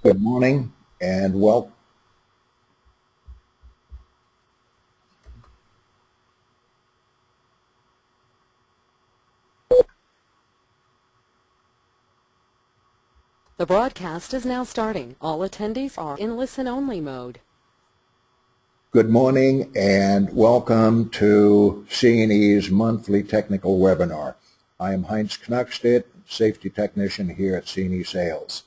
Good morning and welcome. The broadcast is now starting. All attendees are in listen-only mode. Good morning and welcome to C&E's monthly technical webinar. I am Heinz Knackstedt, safety technician here at C&E Sales.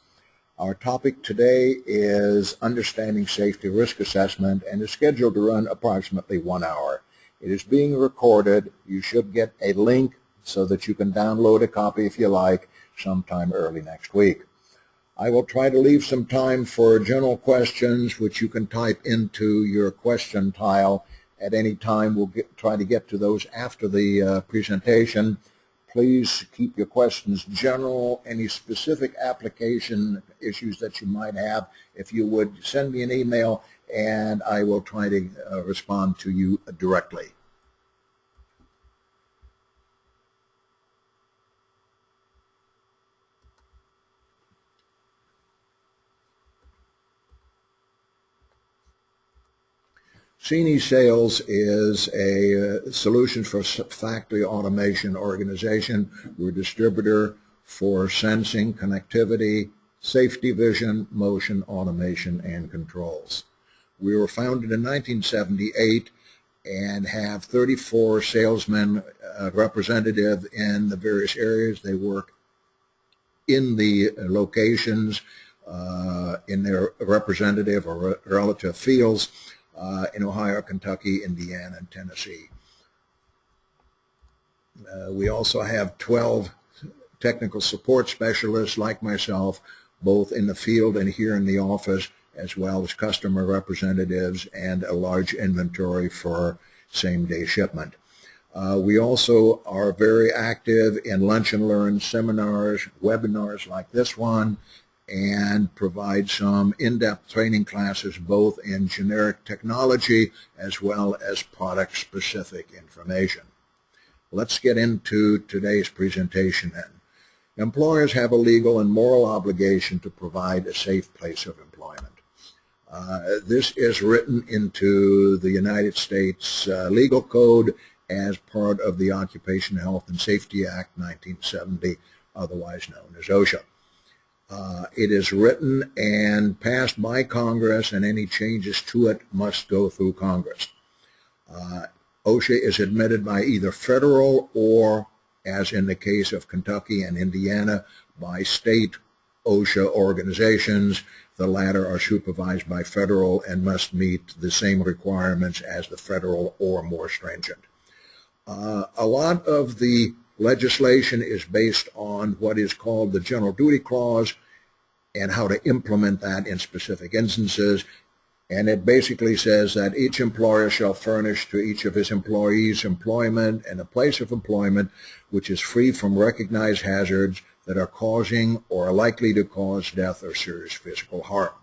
Our topic today is understanding safety risk assessment and is scheduled to run approximately 1 hour. It is being recorded. You should get a link so that you can download a copy if you like sometime early next week. I will try to leave some time for general questions, which you can type into your question tile at any time. We'll try to get to those after the presentation. Please keep your questions general. Any specific application issues that you might have, if you would send me an email, and I will try to respond to you directly. C&E Sales is a solutions for factory automation organization. We're a distributor for sensing, connectivity, safety vision, motion, automation, and controls. We were founded in 1978 and have 34 salesmen representative in the various areas. They work in the locations in their representative or relative fields. In Ohio, Kentucky, Indiana, and Tennessee. We also have 12 technical support specialists like myself, both in the field and here in the office, as well as customer representatives and a large inventory for same-day shipment. We also are very active in lunch and learn seminars, webinars like this one, and provide some in-depth training classes both in generic technology as well as product-specific information. Let's get into today's presentation then. Employers have a legal and moral obligation to provide a safe place of employment. This is written into the United States Legal Code as part of the Occupational Health and Safety Act 1970, otherwise known as OSHA. It is written and passed by Congress, and any changes to it must go through Congress. OSHA is admitted by either federal or, as in the case of Kentucky and Indiana, by state OSHA organizations. The latter are supervised by federal and must meet the same requirements as the federal or more stringent. A lot of the legislation is based on what is called the General Duty Clause and how to implement that in specific instances. And it basically says that each employer shall furnish to each of his employees employment and a place of employment which is free from recognized hazards that are causing or are likely to cause death or serious physical harm.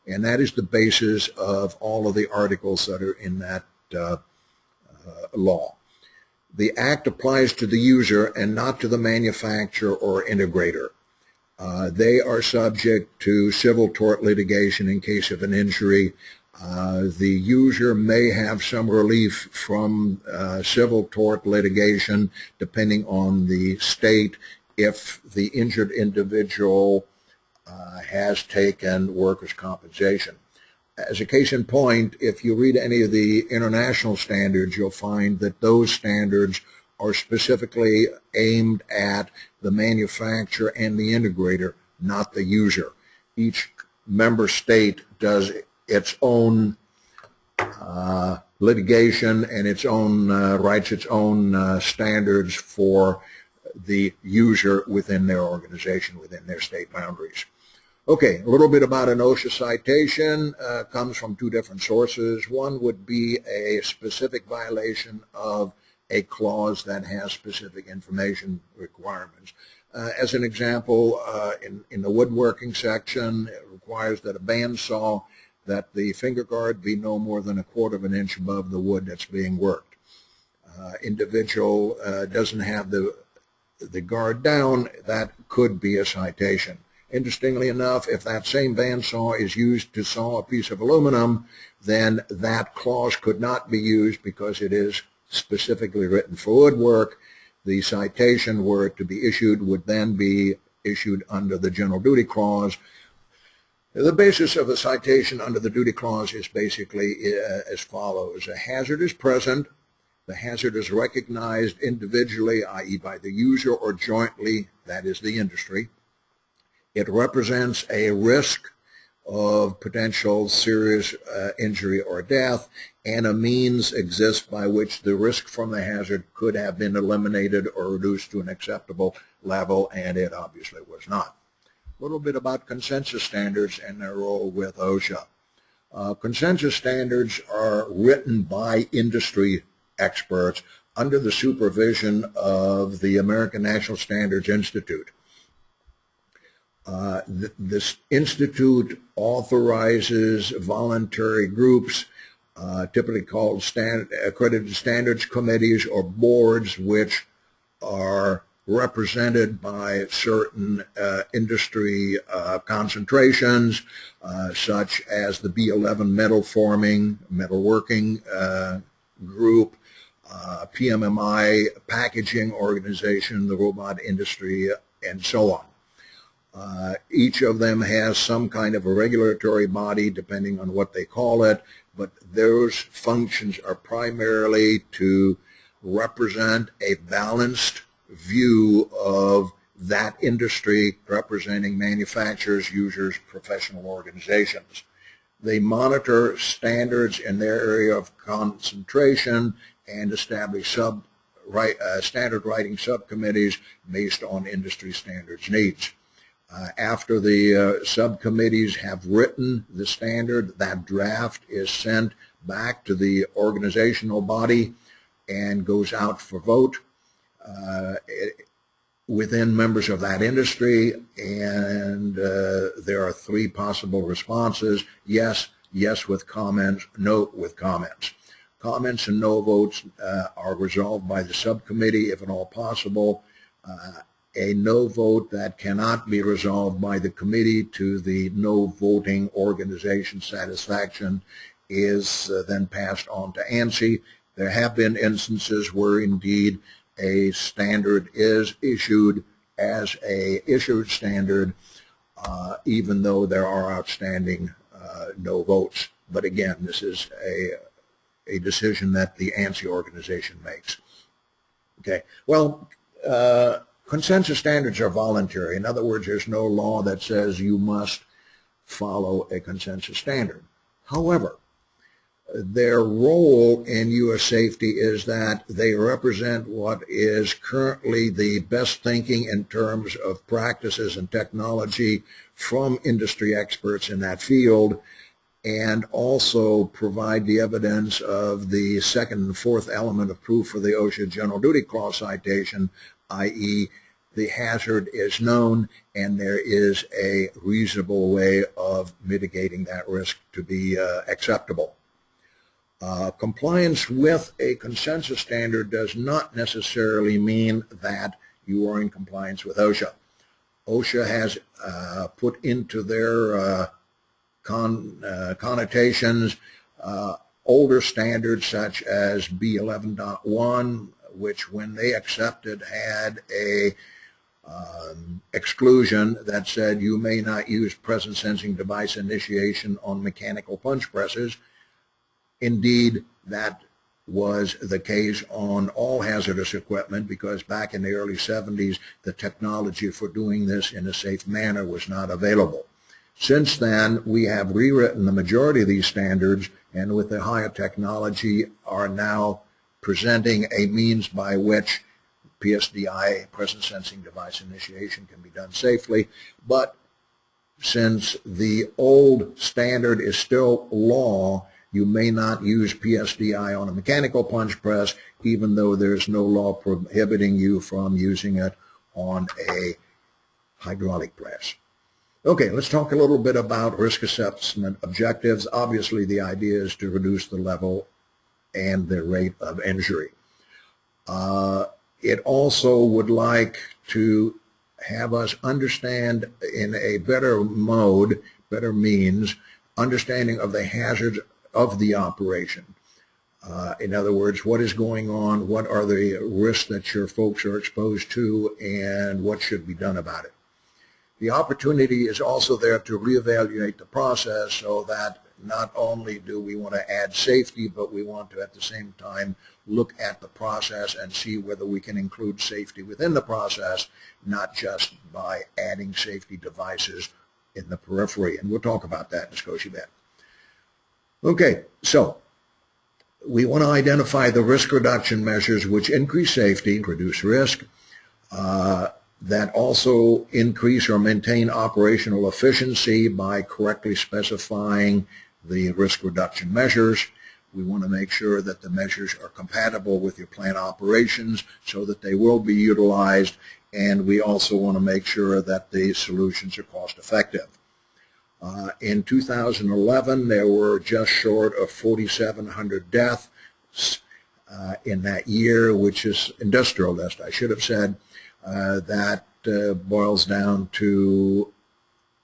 And that is the basis of all of the articles that are in that law. The Act applies to the user and not to the manufacturer or integrator. They are subject to civil tort litigation in case of an injury. The user may have some relief from civil tort litigation depending on the state if the injured individual has taken workers' compensation. As a case in point, if you read any of the international standards, you'll find that those standards are specifically aimed at the manufacturer and the integrator, not the user. Each member state does its own litigation and its own writes its own standards for the user within their organization, within their state boundaries. Okay, a little bit about an OSHA citation comes from two different sources. One would be a specific violation of a clause that has specific information requirements. As an example, in the woodworking section, it requires that a bandsaw, that the finger guard be no more than 1/4 of an inch above the wood that's being worked. Individual doesn't have the guard down, that could be a citation. Interestingly enough, if that same bandsaw is used to saw a piece of aluminum, then that clause could not be used because it is specifically written for woodwork. The citation, were it to be issued, would then be issued under the general duty clause. The basis of a citation under the duty clause is basically as follows. A hazard is present. The hazard is recognized individually, i.e. by the user, or jointly, that is the industry. It represents a risk of potential serious injury or death, and a means exists by which the risk from the hazard could have been eliminated or reduced to an acceptable level, and it obviously was not. A little bit about consensus standards and their role with OSHA. Consensus standards are written by industry experts under the supervision of the American National Standards Institute. This institute authorizes voluntary groups, typically called accredited standards committees or boards, which are represented by certain industry concentrations, such as the B11 metalworking group, PMMI packaging organization, the robot industry, and so on. Each of them has some kind of a regulatory body, depending on what they call it, but those functions are primarily to represent a balanced view of that industry, representing manufacturers, users, professional organizations. They monitor standards in their area of concentration and establish standard writing subcommittees based on industry standards needs. After the subcommittees have written the standard, that draft is sent back to the organizational body and goes out for vote within members of that industry, and there are three possible responses: yes, yes with comments, no with comments. Comments and no votes are resolved by the subcommittee if at all possible. A no vote that cannot be resolved by the committee to the no voting organization's satisfaction is then passed on to ANSI. There have been instances where indeed a standard is issued as a issued standard, even though there are outstanding no votes. But again, this is a decision that the ANSI organization makes. Okay, well, consensus standards are voluntary. In other words, there's no law that says you must follow a consensus standard. However, their role in U.S. safety is that they represent what is currently the best thinking in terms of practices and technology from industry experts in that field, and also provide the evidence of the second and fourth element of proof for the OSHA General Duty Clause citation, i.e. the hazard is known and there is a reasonable way of mitigating that risk to be acceptable. Compliance with a consensus standard does not necessarily mean that you are in compliance with OSHA. OSHA has put into their connotations older standards such as B11.1, which when they accepted had a exclusion that said you may not use presence sensing device initiation on mechanical punch presses. Indeed, that was the case on all hazardous equipment, because back in the early 70s, the technology for doing this in a safe manner was not available. Since then, we have rewritten the majority of these standards, and with the higher technology are now presenting a means by which PSDI, presence sensing device initiation, can be done safely. But since the old standard is still law, you may not use PSDI on a mechanical punch press, even though there's no law prohibiting you from using it on a hydraulic press. Okay, let's talk a little bit about risk assessment objectives. Obviously, the idea is to reduce the level and the rate of injury. It also would like to have us understand in a better mode, better means, understanding of the hazards of the operation. In other words, what is going on, what are the risks that your folks are exposed to, and what should be done about it. The opportunity is also there to reevaluate the process so that not only do we want to add safety, but we want to at the same time look at the process and see whether we can include safety within the process, not just by adding safety devices in the periphery. And we'll talk about that in Scotia bit. Okay, so we want to identify the risk reduction measures which increase safety, reduce risk, that also increase or maintain operational efficiency by correctly specifying the risk reduction measures. We want to make sure that the measures are compatible with your plant operations so that they will be utilized, and we also want to make sure that the solutions are cost effective. In 2011, there were just short of 4,700 deaths in that year, which is industrial deaths, I should have said. That boils down to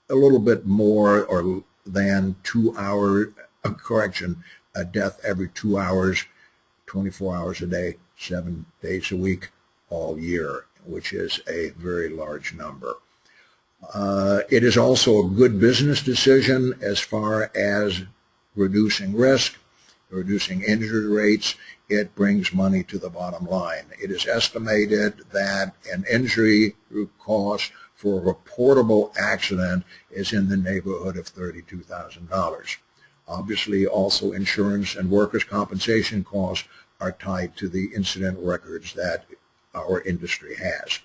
a little bit more or than 2 hour correction, a death every 2 hours, 24 hours a day, 7 days a week, all year, which is a very large number. It is also a good business decision as far as reducing risk, reducing injury rates. It brings money to the bottom line. It is estimated that an injury cost for a reportable accident is in the neighborhood of $32,000. Obviously, also insurance and workers' compensation costs are tied to the incident records that our industry has.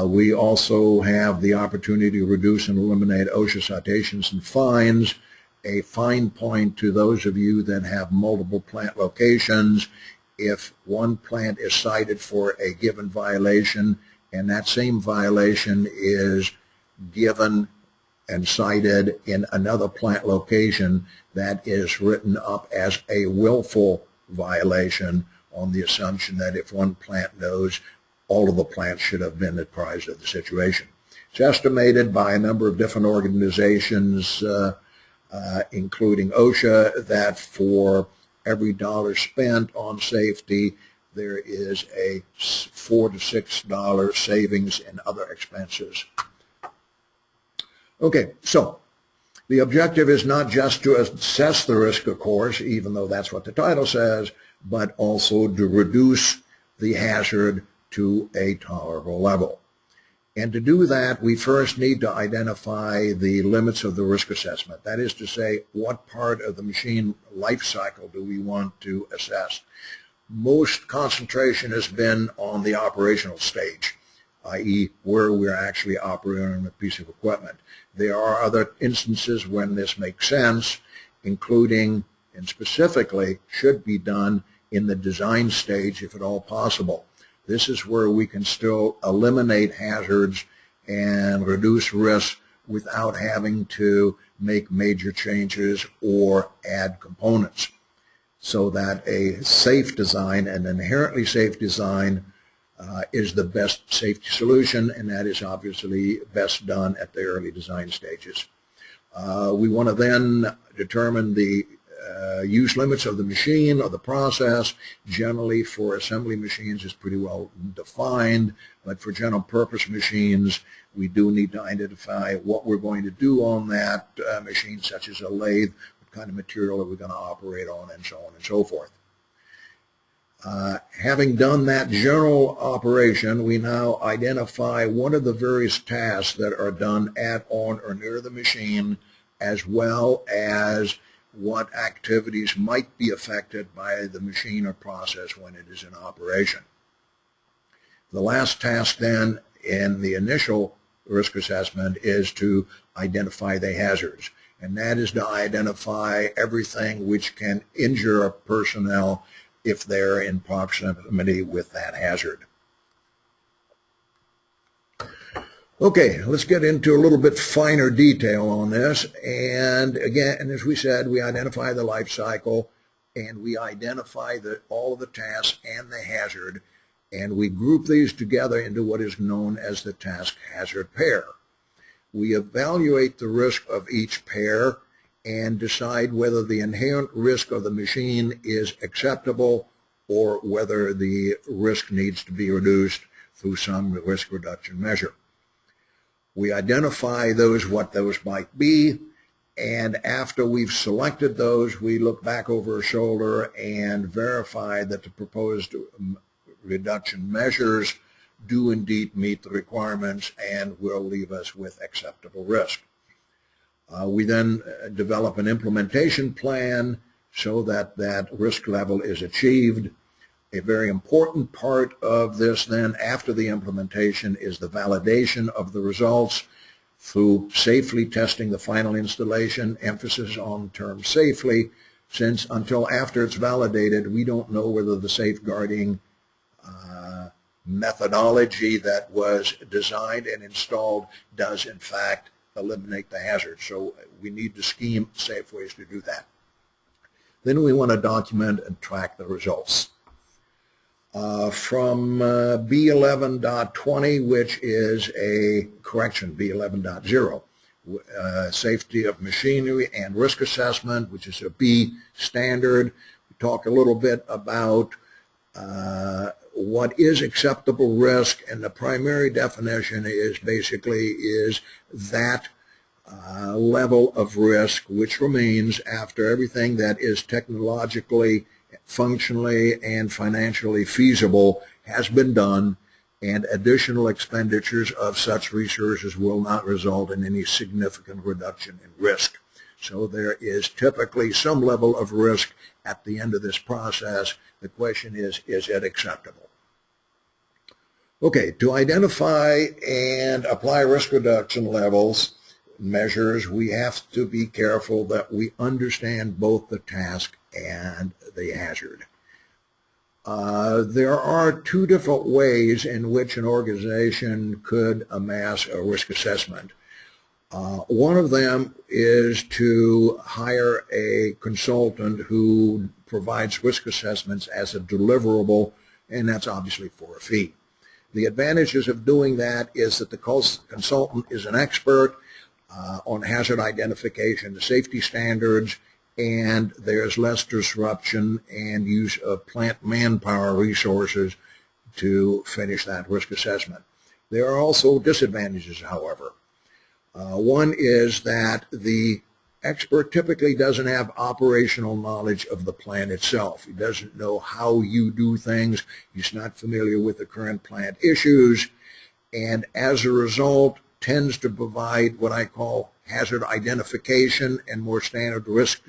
We also have the opportunity to reduce and eliminate OSHA citations and fines. A fine point to those of you that have multiple plant locations: if one plant is cited for a given violation and that same violation is given and cited in another plant location, that is written up as a willful violation on the assumption that if one plant knows, all of the plants should have been apprised of the situation. It's estimated by a number of different organizations, including OSHA, that for every dollar spent on safety, there is a $4 to $6 savings in other expenses. Okay, so the objective is not just to assess the risk, of course, even though that's what the title says, but also to reduce the hazard to a tolerable level. And to do that, we first need to identify the limits of the risk assessment. That is to say, what part of the machine life cycle do we want to assess? Most concentration has been on the operational stage, i.e. where we're actually operating a piece of equipment. There are other instances when this makes sense, including and specifically should be done in the design stage if at all possible. This is where we can still eliminate hazards and reduce risk without having to make major changes or add components, so that a safe design, an inherently safe design, is the best safety solution, and that is obviously best done at the early design stages. We want to then determine the use limits of the machine or the process. Generally, for assembly machines, is pretty well defined, but for general purpose machines, we do need to identify what we're going to do on that machine, such as a lathe, what kind of material are we going to operate on, and so on and so forth. Having done that general operation, we now identify one of the various tasks that are done at, on, or near the machine, as well as what activities might be affected by the machine or process when it is in operation. The last task then in the initial risk assessment is to identify the hazards, and that is to identify everything which can injure a personnel if they're in proximity with that hazard. Okay, let's get into a little bit finer detail on this. And again, as we said, we identify the life cycle and we identify all of the tasks and the hazard. and we group these together into what is known as the task hazard pair. We evaluate the risk of each pair and decide whether the inherent risk of the machine is acceptable or whether the risk needs to be reduced through some risk reduction measure. We identify what those might be, and after we've selected those, we look back over our shoulder and verify that the proposed reduction measures do indeed meet the requirements and will leave us with acceptable risk. We then develop an implementation plan so that that risk level is achieved. A very important part of this then after the implementation is the validation of the results through safely testing the final installation, emphasis on the term safely, since until after it's validated, we don't know whether the safeguarding methodology that was designed and installed does in fact eliminate the hazard. So we need to scheme safe ways to do that. Then we want to document and track the results. From B11.20, which is a correction, B11.0, safety of machinery and risk assessment, which is a B standard. We talk a little bit about what is acceptable risk, and the primary definition is basically that level of risk which remains after everything that is technologically, functionally, and financially feasible has been done, and additional expenditures of such resources will not result in any significant reduction in risk. So there is typically some level of risk at the end of this process. The question is it acceptable? Okay, to identify and apply risk reduction levels, measures, we have to be careful that we understand both the task and the hazard. There are two different ways in which an organization could amass a risk assessment. One of them is to hire a consultant who provides risk assessments as a deliverable, and that's obviously for a fee. The advantages of doing that is that the consultant is an expert on hazard identification, the safety standards, and there's less disruption and use of plant manpower resources to finish that risk assessment. There are also disadvantages, however. One is that the expert typically doesn't have operational knowledge of the plant itself. He doesn't know how you do things. He's not familiar with the current plant issues, and as a result tends to provide what I call hazard identification and more standard risk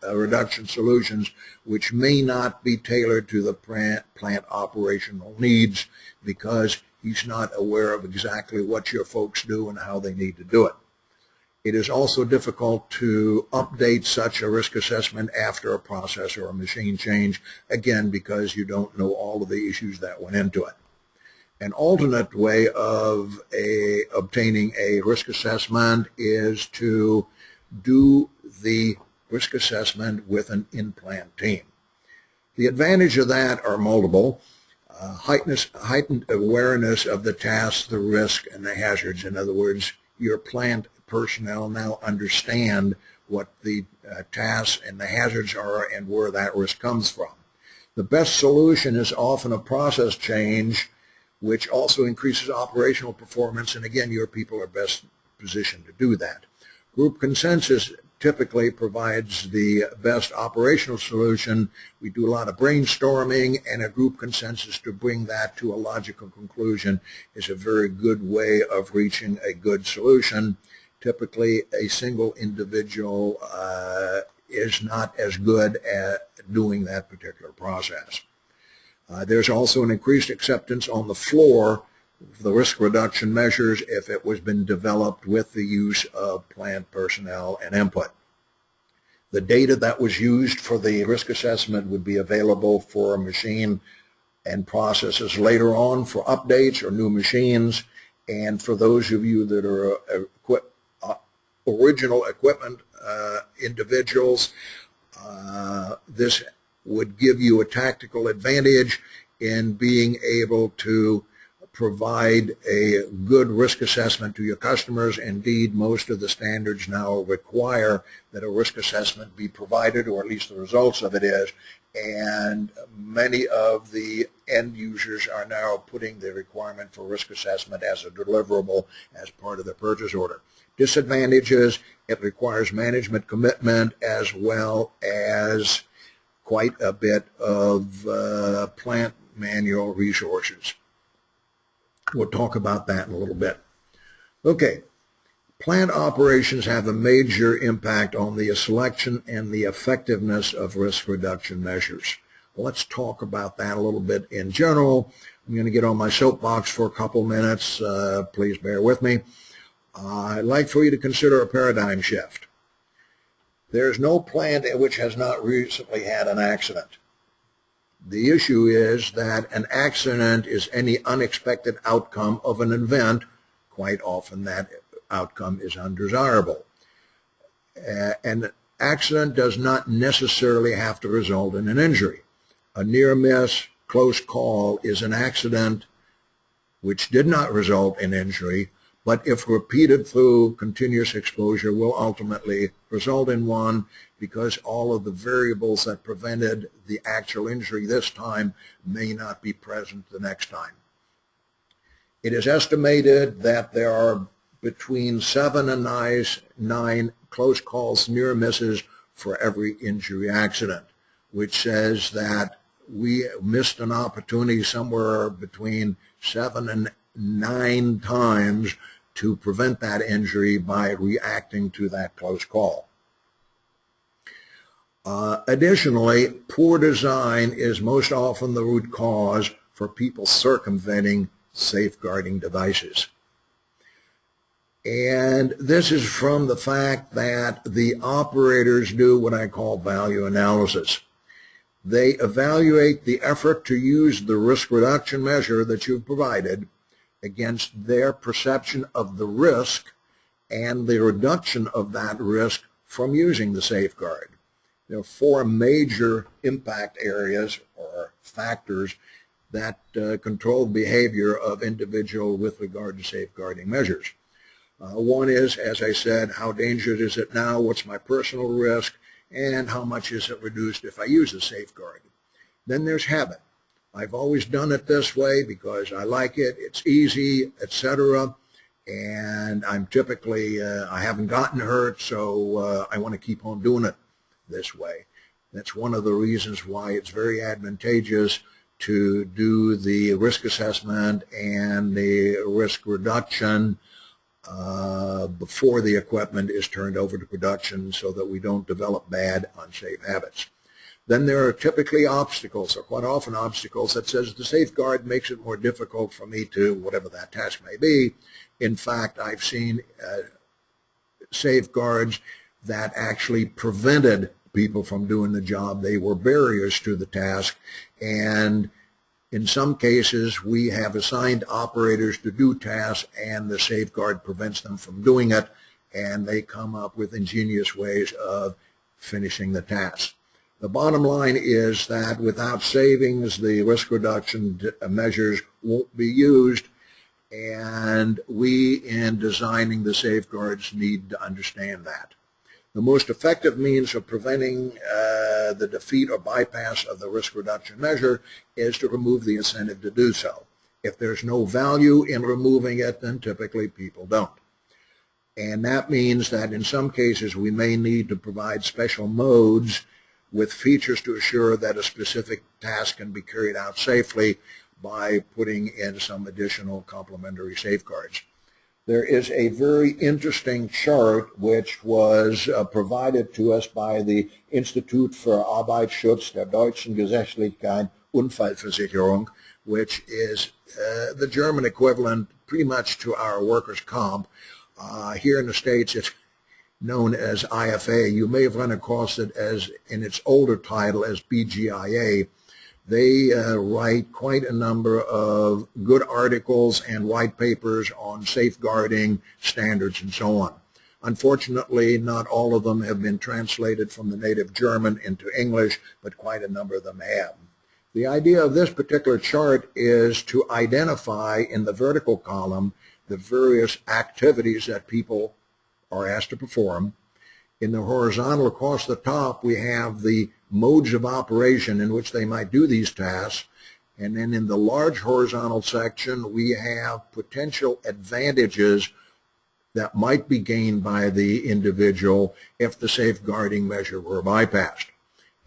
reduction solutions, which may not be tailored to the plant operational needs because he's not aware of exactly what your folks do and how they need to do it. It is also difficult to update such a risk assessment after a process or a machine change, again, because you don't know all of the issues that went into it. An alternate way of obtaining a risk assessment is to do the risk assessment with an in-plant team. The advantage of that are multiple. Heightened awareness of the tasks, the risk, and the hazards. In other words, your plant personnel now understand what the tasks and the hazards are and where that risk comes from. The best solution is often a process change, which also increases operational performance, and again, your people are best positioned to do that. Group consensus typically provides the best operational solution. We do a lot of brainstorming, and a group consensus to bring that to a logical conclusion is a very good way of reaching a good solution. Typically, a single individual is not as good at doing that particular process. There's also an increased acceptance on the floor of the risk reduction measures if it was been developed with the use of plant personnel and input. The data that was used for the risk assessment would be available for a machine and processes later on for updates or new machines. And for those of you that are original equipment individuals, this would give you a tactical advantage in being able to provide a good risk assessment to your customers. Indeed, most of the standards now require that a risk assessment be provided, or at least the results of it is, and many of the end users are now putting the requirement for risk assessment as a deliverable as part of the purchase order. Disadvantages: it requires management commitment as well as quite a bit of plant manual resources. We'll talk about that in a little bit. Okay, plant operations have a major impact on the selection and the effectiveness of risk reduction measures. Let's talk about that a little bit in general. I'm going to get on my soapbox for a couple minutes. Please bear with me. I'd like for you to consider a paradigm shift. There's no plant which has not recently had an accident. The issue is that an accident is any unexpected outcome of an event. Quite often that outcome is undesirable. An accident does not necessarily have to result in an injury. A near miss, close call is an accident which did not result in injury, but if repeated through continuous exposure will ultimately result in one, because all of the variables that prevented the actual injury this time may not be present the next time. It is estimated that there are between 7 and 9 close calls, near misses for every injury accident, which says that we missed an opportunity somewhere between 7 and 9 times to prevent that injury by reacting to that close call. Additionally, poor design is most often the root cause for people circumventing safeguarding devices. And this is from the fact that the operators do what I call value analysis. They evaluate the effort to use the risk reduction measure that you've provided against their perception of the risk and the reduction of that risk from using the safeguard. There are 4 major impact areas or factors that control the behavior of individuals with regard to safeguarding measures. One is, as I said, how dangerous is it now, what's my personal risk, and how much is it reduced if I use a safeguard. Then there's habit. I've always done it this way because I like it, it's easy, etc. And I'm typically, I haven't gotten hurt, so I want to keep on doing it this way. That's one of the reasons why it's very advantageous to do the risk assessment and the risk reduction before the equipment is turned over to production, so that we don't develop bad, unsafe habits. Then there are typically obstacles, or quite often obstacles, that says the safeguard makes it more difficult for me to, whatever that task may be. In fact, I've seen safeguards that actually prevented people from doing the job. They were barriers to the task, and in some cases we have assigned operators to do tasks and the safeguard prevents them from doing it, and they come up with ingenious ways of finishing the task. The bottom line is that without savings, the risk reduction measures won't be used, and we, in designing the safeguards, need to understand that. The most effective means of preventing the defeat or bypass of the risk reduction measure is to remove the incentive to do so. If there's no value in removing it, then typically people don't. And that means that in some cases we may need to provide special modes with features to assure that a specific task can be carried out safely by putting in some additional complementary safeguards. There is a very interesting chart which was provided to us by the Institut für Arbeitsschutz der Deutschen Gesetzlichkeit Unfallversicherung, which is the German equivalent pretty much to our workers' comp. Here in the States it's known as IFA. You may have run across it as in its older title as BGIA. They write quite a number of good articles and white papers on safeguarding standards and so on. Unfortunately, not all of them have been translated from the native German into English, but quite a number of them have. The idea of this particular chart is to identify in the vertical column the various activities that people are asked to perform. In the horizontal across the top, we have the modes of operation in which they might do these tasks. And then in the large horizontal section, we have potential advantages that might be gained by the individual if the safeguarding measure were bypassed.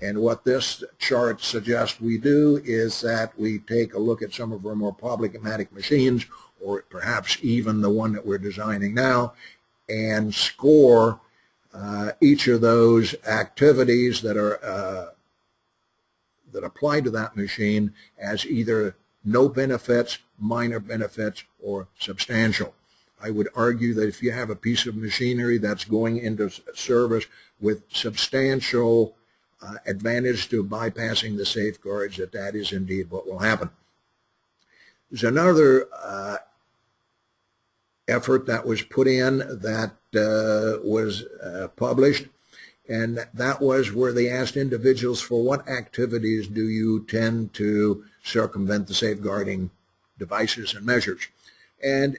And what this chart suggests we do is that we take a look at some of our more problematic machines, or perhaps even the one that we're designing now, and score each of those activities that are that apply to that machine as either no benefits, minor benefits, or substantial. I would argue that if you have a piece of machinery that's going into service with substantial advantage to bypassing the safeguards, that is indeed what will happen. There's another effort that was put in that was published, and that was where they asked individuals, for what activities do you tend to circumvent the safeguarding devices and measures? And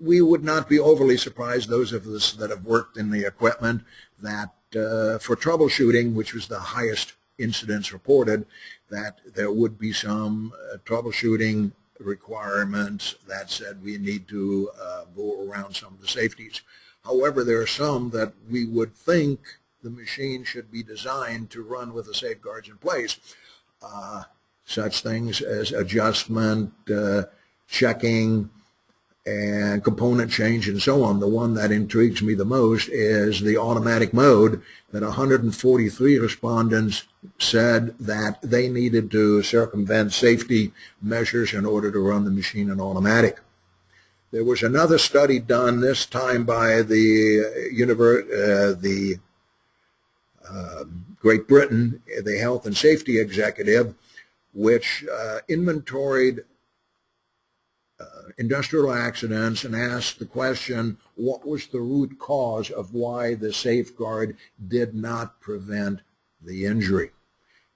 we would not be overly surprised, those of us that have worked in the equipment, that for troubleshooting, which was the highest incidents reported, that there would be some troubleshooting requirements that said we need to go around some of the safeties. However, there are some that we would think the machine should be designed to run with the safeguards in place. Such things as adjustment, checking, and component change, and so on. The one that intrigues me the most is the automatic mode, that 143 respondents said that they needed to circumvent safety measures in order to run the machine in automatic. There was another study done, this time by the Great Britain, the Health and Safety Executive, which inventoried industrial accidents and asked the question, what was the root cause of why the safeguard did not prevent the injury?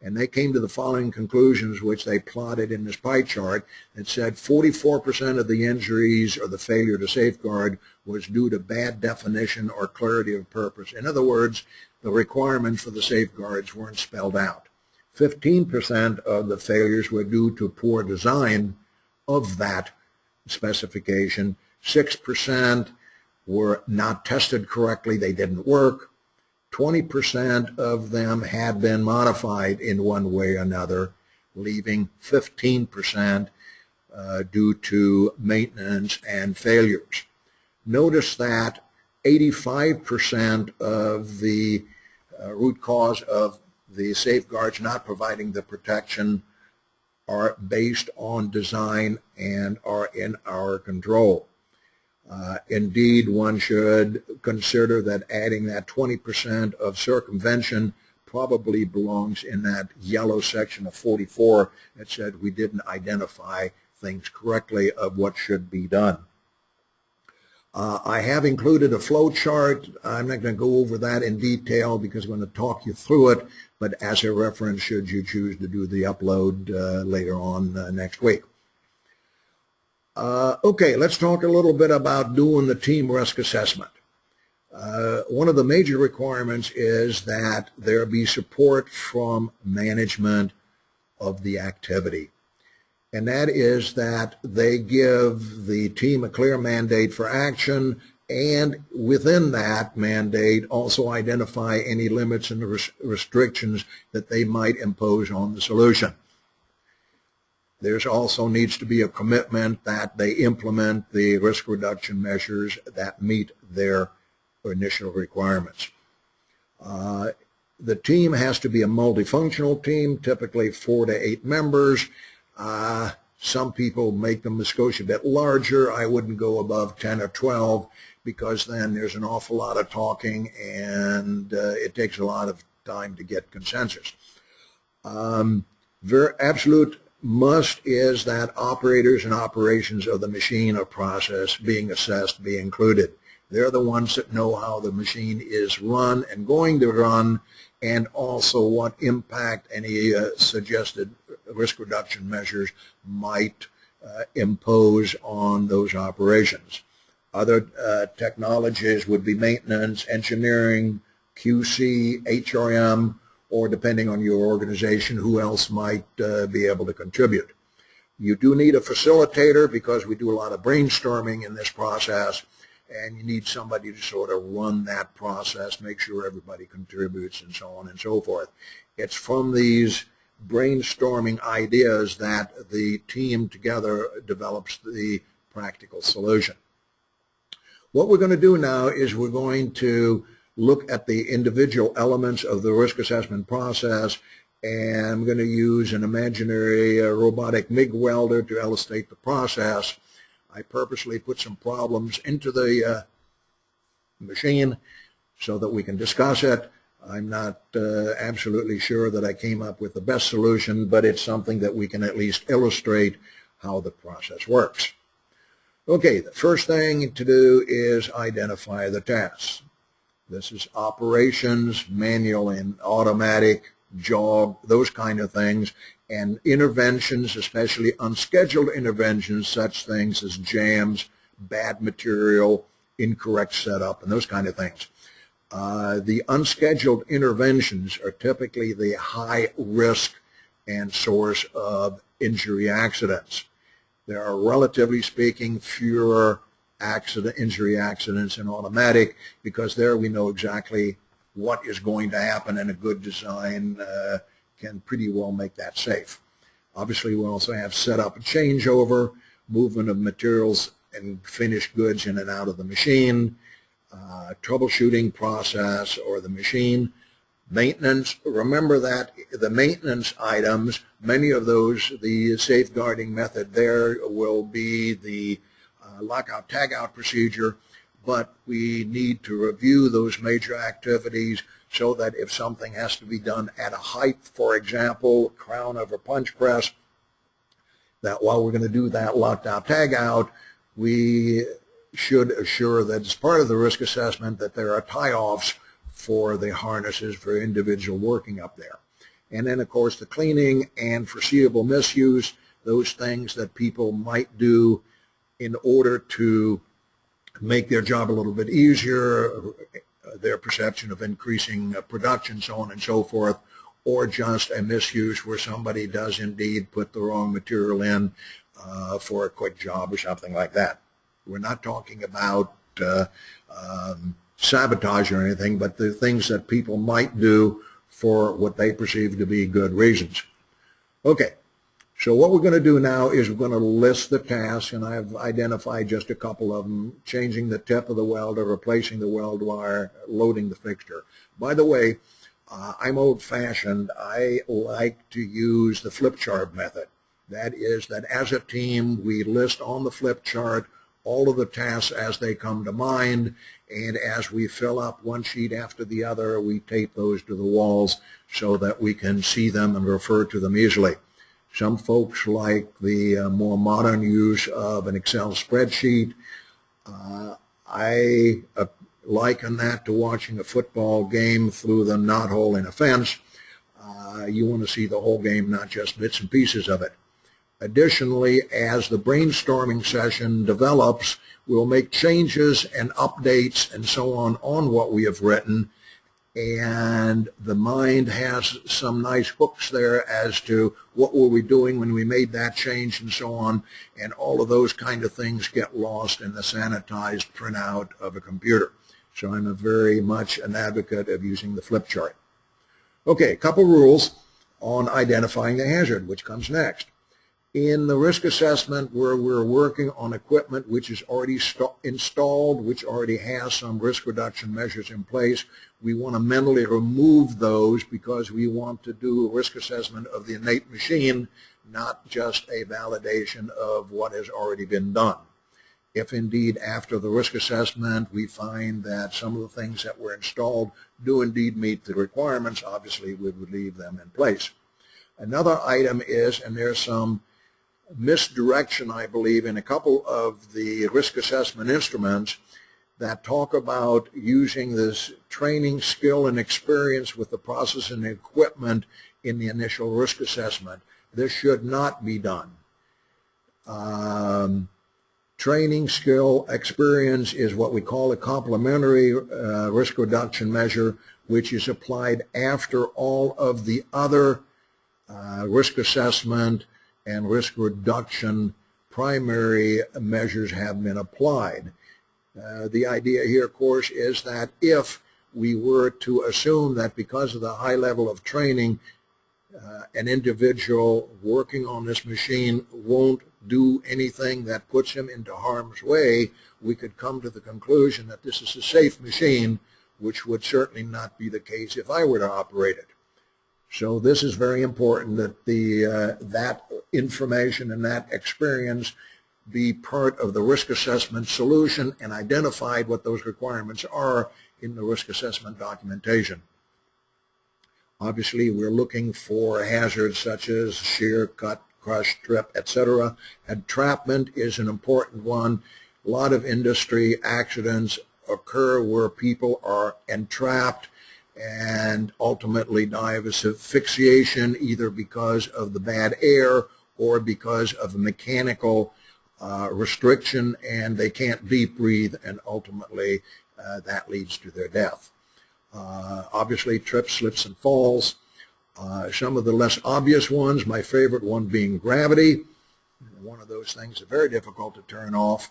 And they came to the following conclusions, which they plotted in this pie chart, that said 44% of the injuries or the failure to safeguard was due to bad definition or clarity of purpose. In other words, the requirements for the safeguards weren't spelled out. 15% of the failures were due to poor design of that specification. 6% were not tested correctly, they didn't work. 20% of them had been modified in one way or another, leaving 15% due to maintenance and failures. Notice that 85% of the root cause of the safeguards not providing the protection are based on design and are in our control. Indeed, one should consider that adding that 20% of circumvention probably belongs in that yellow section of 44 that said we didn't identify things correctly of what should be done. I have included a flow chart. I'm not going to go over that in detail because I'm going to talk you through it, but as a reference should you choose to do the upload later on next week. Okay, let's talk a little bit about doing the team risk assessment. One of the major requirements is that there be support from management of the activity. And that is that they give the team a clear mandate for action, and within that mandate also identify any limits and restrictions that they might impose on the solution. There's also needs to be a commitment that they implement the risk reduction measures that meet their initial requirements. The team has to be a multifunctional team, typically 4 to 8 members. Some people make them a skosh a bit larger. I wouldn't go above 10 or 12 because then there's an awful lot of talking and it takes a lot of time to get consensus. Absolute must is that operators and operations of the machine or process being assessed be included. They're the ones that know how the machine is run and going to run, and also what impact any suggested risk reduction measures might impose on those operations. Other technologies would be maintenance, engineering, QC, HRM, or depending on your organization, who else might be able to contribute. You do need a facilitator because we do a lot of brainstorming in this process, and you need somebody to sort of run that process, make sure everybody contributes, and so on and so forth. It's from these brainstorming ideas that the team together develops the practical solution. What we're going to do now is we're going to look at the individual elements of the risk assessment process, and I'm going to use an imaginary robotic MIG welder to illustrate the process. I purposely put some problems into the machine so that we can discuss it. I'm not absolutely sure that I came up with the best solution, but it's something that we can at least illustrate how the process works. Okay, the first thing to do is identify the tasks. This is operations, manual and automatic, jog, those kind of things, and interventions, especially unscheduled interventions, such things as jams, bad material, incorrect setup, and those kind of things. The unscheduled interventions are typically the high risk and source of injury accidents. There are, relatively speaking, fewer injury accidents in automatic, because there we know exactly what is going to happen, and a good design can pretty well make that safe. Obviously, we also have setup and changeover, movement of materials and finished goods in and out of the machine, troubleshooting process or the machine. Maintenance, remember that the maintenance items, many of those, the safeguarding method there will be the lockout tagout procedure, but we need to review those major activities so that if something has to be done at a height, for example, crown of a punch press, that while we're going to do that lockout tagout, we should assure that as part of the risk assessment that there are tie-offs for the harnesses for individual working up there. And then, of course, the cleaning and foreseeable misuse, those things that people might do in order to make their job a little bit easier, their perception of increasing production, so on and so forth, or just a misuse where somebody does indeed put the wrong material in for a quick job or something like that. We're not talking about sabotage or anything, but the things that people might do for what they perceive to be good reasons. Okay, so what we're going to do now is we're going to list the tasks, and I've identified just a couple of them: changing the tip of the welder, replacing the weld wire, loading the fixture. By the way, I'm old-fashioned. I like to use the flip chart method. That is that as a team, we list on the flip chart all of the tasks as they come to mind, and as we fill up one sheet after the other, we tape those to the walls so that we can see them and refer to them easily. Some folks like the more modern use of an Excel spreadsheet. I liken that to watching a football game through the knothole in a fence. You want to see the whole game, not just bits and pieces of it. Additionally, as the brainstorming session develops, we'll make changes and updates and so on what we have written, and the mind has some nice hooks there as to what were we doing when we made that change and so on, and all of those kind of things get lost in the sanitized printout of a computer. So I'm very much an advocate of using the flip chart. Okay, a couple rules on identifying the hazard, which comes next. In the risk assessment, where we're working on equipment which is already installed, which already has some risk reduction measures in place, we want to mentally remove those because we want to do a risk assessment of the innate machine, not just a validation of what has already been done. If indeed after the risk assessment we find that some of the things that were installed do indeed meet the requirements, obviously we would leave them in place. Another item is, and there's some misdirection, I believe, in a couple of the risk assessment instruments, that talk about using this training, skill, and experience with the process and equipment in the initial risk assessment. This should not be done. Training, skill, experience is what we call a complementary risk reduction measure, which is applied after all of the other risk assessment and risk reduction primary measures have been applied. The idea here, of course, is that if we were to assume that because of the high level of training, an individual working on this machine won't do anything that puts him into harm's way, we could come to the conclusion that this is a safe machine, which would certainly not be the case if I were to operate it. So this is very important that that information and that experience be part of the risk assessment solution and identified what those requirements are in the risk assessment documentation. Obviously, we're looking for hazards such as shear, cut, crush, trip, etc. Entrapment is an important one. A lot of industry accidents occur where people are entrapped and ultimately die of asphyxiation, either because of the bad air or because of a mechanical restriction, and they can't deep breathe, and ultimately that leads to their death. Obviously, trips, slips, and falls. Some of the less obvious ones, my favorite one being gravity. One of those things is very difficult to turn off.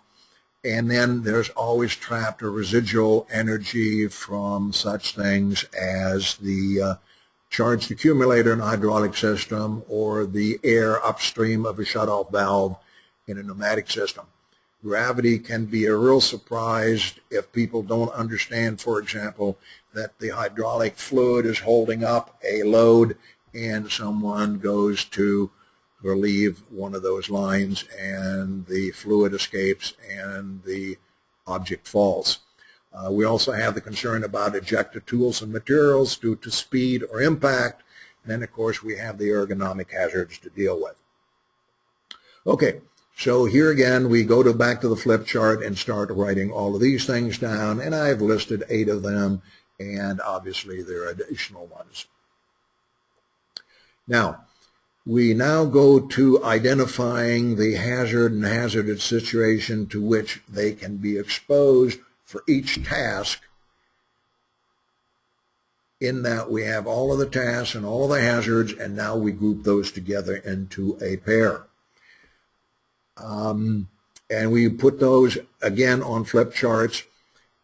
And then there's always trapped or residual energy from such things as the charged accumulator in a hydraulic system or the air upstream of a shutoff valve in a pneumatic system. Gravity can be a real surprise if people don't understand, for example, that the hydraulic fluid is holding up a load and someone goes to relieve one of those lines and the fluid escapes and the object falls. We also have the concern about ejected tools and materials due to speed or impact. And then, of course, we have the ergonomic hazards to deal with. Okay, so here again, we go back to the flip chart and start writing all of these things down, and I've listed 8 of them, and obviously there are additional ones. Now, we now go to identifying the hazard and hazardous situation to which they can be exposed for each task, in that we have all of the tasks and all of the hazards, and now we group those together into a pair. And we put those again on flip charts,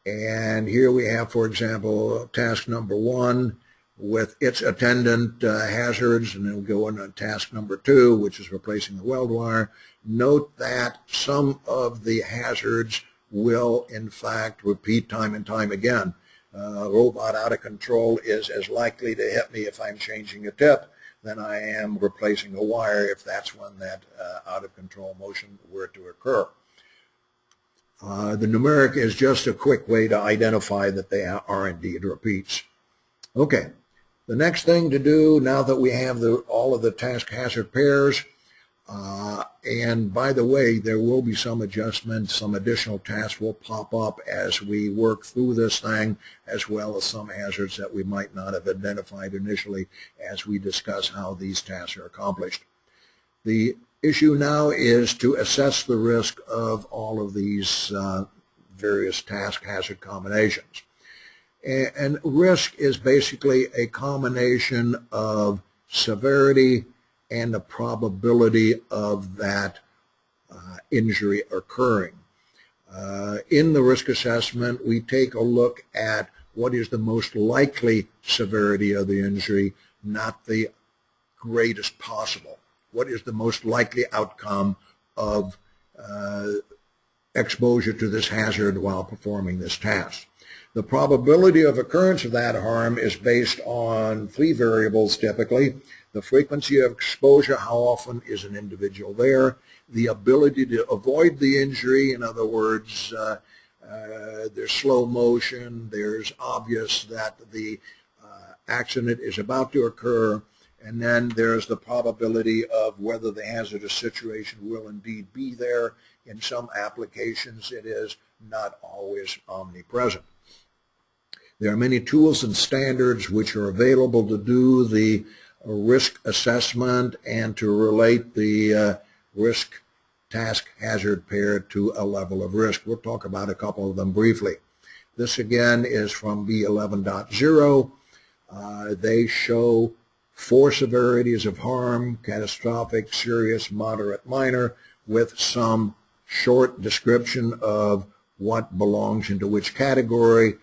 and here we have, for example, task number 1 with its attendant hazards, and then we'll go into task number 2, which is replacing the weld wire. Note that some of the hazards will in fact repeat time and time again. Robot out of control is as likely to hit me if I'm changing a tip than I am replacing a wire if that's when that out of control motion were to occur. The numeric is just a quick way to identify that they are indeed repeats. Okay. The next thing to do, now that we have all of the task hazard pairs, and by the way, there will be some adjustments, some additional tasks will pop up as we work through this thing, as well as some hazards that we might not have identified initially as we discuss how these tasks are accomplished. The issue now is to assess the risk of all of these various task hazard combinations. And risk is basically a combination of severity and the probability of that injury occurring. In the risk assessment, we take a look at what is the most likely severity of the injury, not the greatest possible. What is the most likely outcome of exposure to this hazard while performing this task? The probability of occurrence of that harm is based on 3 variables typically. The frequency of exposure, how often is an individual there, the ability to avoid the injury, in other words, there's slow motion, there's obvious that the accident is about to occur, And then there's the probability of whether the hazardous situation will indeed be there. In some applications, it is not always omnipresent. There are many tools and standards which are available to do the risk assessment and to relate the risk task hazard pair to a level of risk. We'll talk about a couple of them briefly. This again is from B11.0. They show 4 severities of harm: catastrophic, serious, moderate, minor, with some short description of what belongs into which category.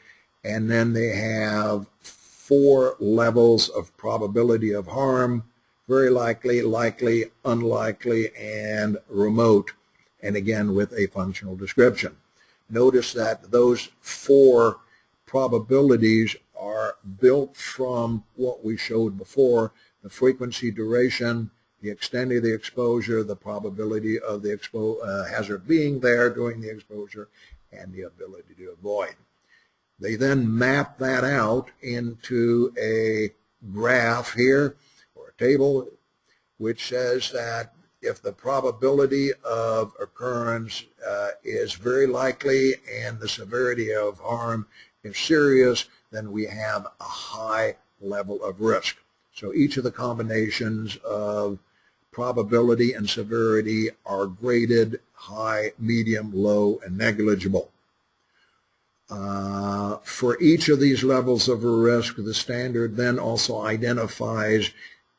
And then they have 4 levels of probability of harm: very likely, likely, unlikely, and remote, and again with a functional description. Notice that those 4 probabilities are built from what we showed before: the frequency, duration, the extent of the exposure, the probability of the hazard being there during the exposure, and the ability to avoid. They then map that out into a graph here, or a table, which says that if the probability of occurrence is very likely and the severity of harm is serious, then we have a high level of risk. So each of the combinations of probability and severity are graded high, medium, low, and negligible. For each of these levels of risk, the standard then also identifies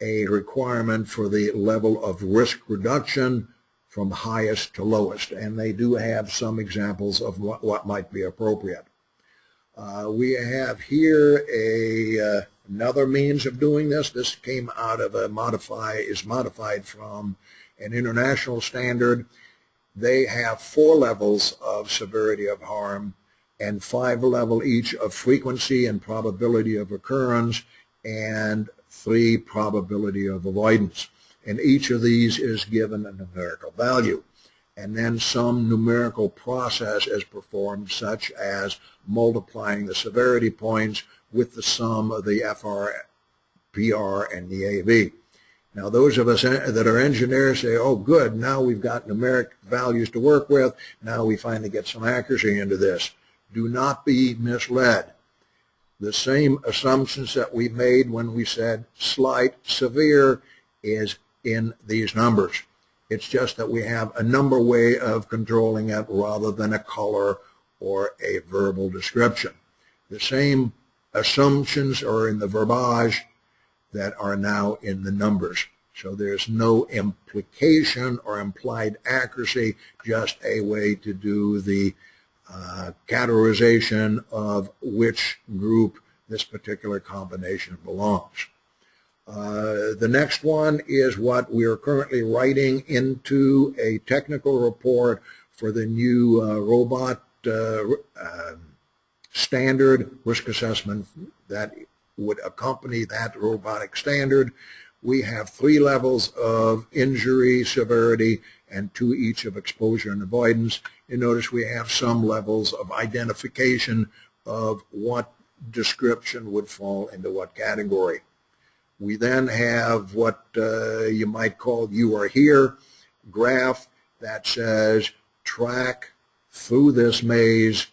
a requirement for the level of risk reduction from highest to lowest, and they do have some examples of what might be appropriate. We have here another means of doing this. This came out of is modified from an international standard. They have 4 levels of severity of harm and 5 levels each of frequency and probability of occurrence, and 3 probability of avoidance. And each of these is given a numerical value. And then some numerical process is performed, such as multiplying the severity points with the sum of the FR, PR, and the AV. Now, those of us that are engineers say, oh, good, now we've got numeric values to work with. Now we finally get some accuracy into this. Do not be misled. The same assumptions that we made when we said slight, severe is in these numbers. It's just that we have a number way of controlling it rather than a color or a verbal description. The same assumptions are in the verbiage that are now in the numbers. So there's no implication or implied accuracy, just a way to do the categorization of which group this particular combination belongs. The next one is what we are currently writing into a technical report for the new robot standard risk assessment that would accompany that robotic standard. We have 3 levels of injury severity and 2 each of exposure and avoidance. You notice we have some levels of identification of what description would fall into what category. We then have what you might call "you are here" graph that says track through this maze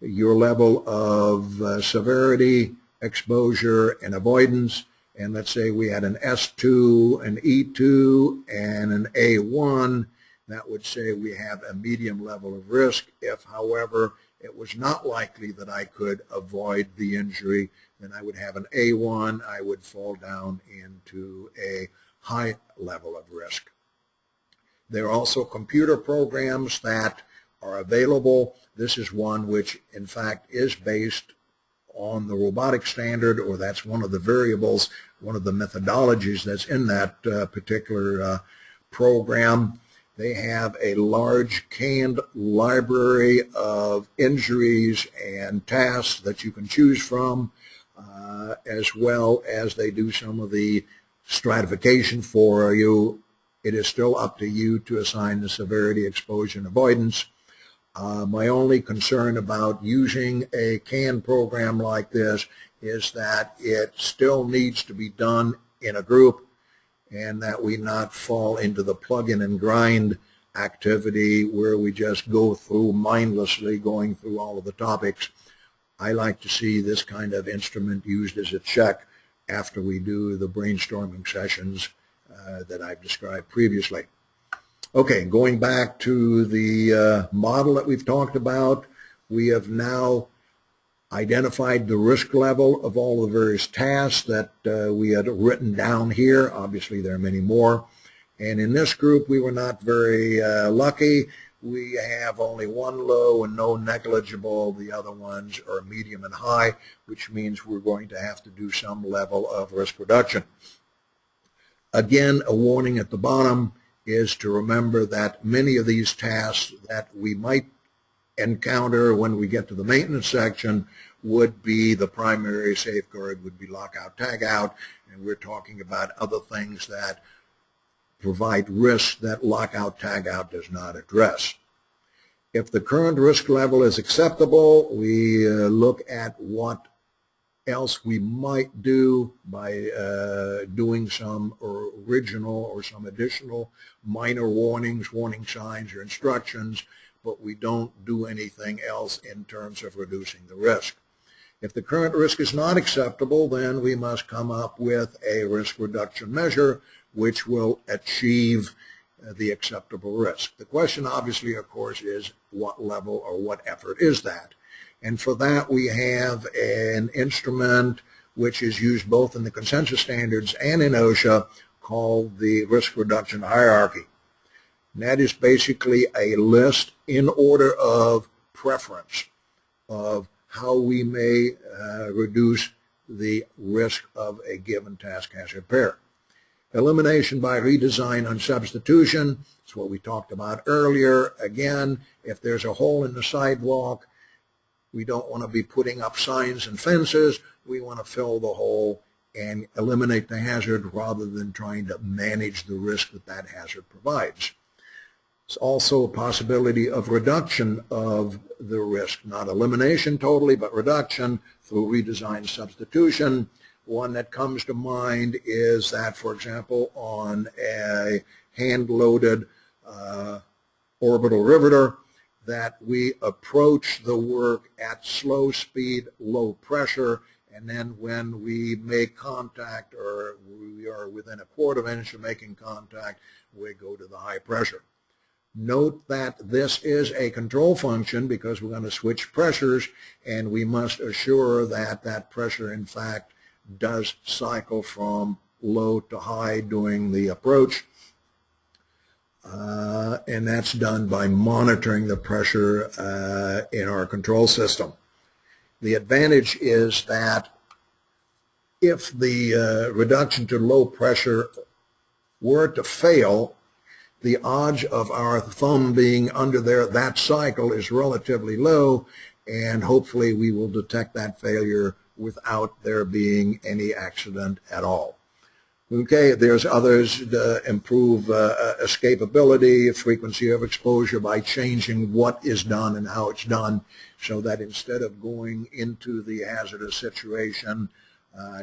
your level of severity, exposure, and avoidance. And let's say we had an S2, an E2, and an A1. That would say we have a medium level of risk. If, however, it was not likely that I could avoid the injury, then I would have an A1. I would fall down into a high level of risk. There are also computer programs that are available. This is one which, in fact, is based on the robotic standard, or that's one of the variables, one of the methodologies that's in that particular program. They have a large canned library of injuries and tasks that you can choose from, as well as they do some of the stratification for you. It is still up to you to assign the severity, exposure, and avoidance. My only concern about using a canned program like this is that it still needs to be done in a group. and that we not fall into the plug-in and grind activity where we just go through mindlessly going through all of the topics. I like to see this kind of instrument used as a check after we do the brainstorming sessions that I've described previously. Okay, going back to the model that we've talked about, we have now identified the risk level of all the various tasks that we had written down here. Obviously, there are many more. And in this group, we were not very lucky. We have only one low and no negligible. The other ones are medium and high, which means we're going to have to do some level of risk reduction. Again, a warning at the bottom is to remember that many of these tasks that we might encounter when we get to the maintenance section would be the primary safeguard, would be lockout, tagout, and we're talking about other things that provide risks that lockout, tagout does not address. If the current risk level is acceptable, we look at what else we might do by doing some original or some additional minor warnings, warning signs, or instructions, but we don't do anything else in terms of reducing the risk. If the current risk is not acceptable, then we must come up with a risk reduction measure which will achieve the acceptable risk. The question obviously, of course, is what level or what effort is that? And for that we have an instrument which is used both in the consensus standards and in OSHA called the risk reduction hierarchy. And that is basically a list in order of preference of how we may reduce the risk of a given task hazard pair. Elimination by redesign and substitution is what we talked about earlier. Again, if there's a hole in the sidewalk, we don't want to be putting up signs and fences. We want to fill the hole and eliminate the hazard rather than trying to manage the risk that that hazard provides. It's also a possibility of reduction of the risk, not elimination totally, but reduction through redesign substitution. One that comes to mind is that, for example, on a hand-loaded orbital riveter, that we approach the work at slow speed, low pressure, and then when we make contact or we are within a quarter of an inch of making contact, we go to the high pressure. Note that this is a control function because we're going to switch pressures, and we must assure that that pressure, in fact, does cycle from low to high during the approach. And that's done by monitoring the pressure in our control system. The advantage is that if the reduction to low pressure were to fail, the odds of our thumb being under there that cycle is relatively low, and hopefully we will detect that failure without there being any accident at all. Okay, there's others to improve escapability, frequency of exposure by changing what is done and how it's done, so that instead of going into the hazardous situation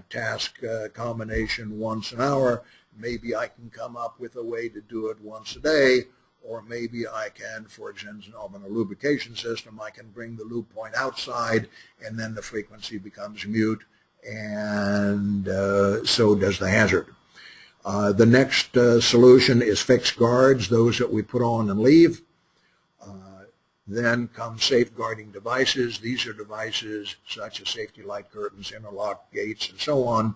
task combination once an hour, maybe I can come up with a way to do it once a day, or maybe I can, for example, on a lubrication system, I can bring the lube point outside, and then the frequency becomes mute, and so does the hazard. The next solution is fixed guards, those that we put on and leave. Then come safeguarding devices. These are devices such as safety light curtains, interlock gates, and so on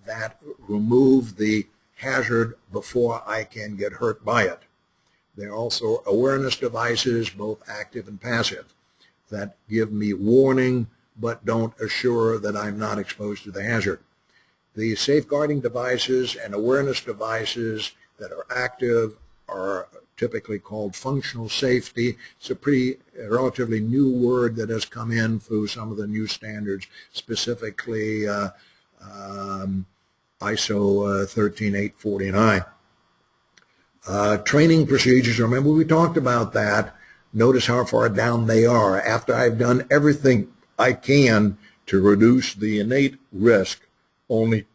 that remove the hazard before I can get hurt by it. There are also awareness devices, both active and passive, that give me warning but don't assure that I'm not exposed to the hazard. The safeguarding devices and awareness devices that are active are typically called functional safety. It's a relatively new word that has come in through some of the new standards, specifically ISO 13849. Training procedures, remember we talked about that. Notice how far down they are. After I've done everything I can to reduce the innate risk, only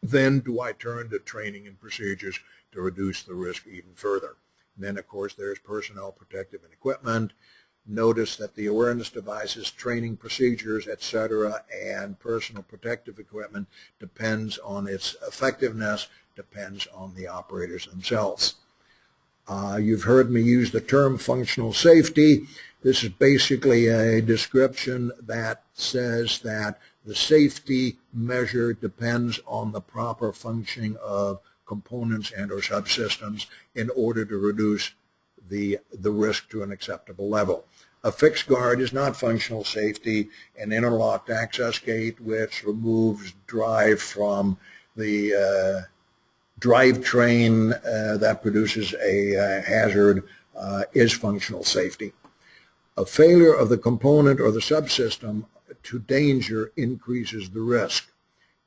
then do I turn to training and procedures to reduce the risk even further. And then, of course, there's personnel protective and equipment. Notice that the awareness devices, training procedures, etc., and personal protective equipment depends on its effectiveness, depends on the operators themselves. You've heard me use the term functional safety. This is basically a description that says that the safety measure depends on the proper functioning of components and or subsystems in order to reduce the risk to an acceptable level. A fixed guard is not functional safety. An interlocked access gate, which removes drive from the drivetrain that produces a hazard, is functional safety. A failure of the component or the subsystem to danger increases the risk,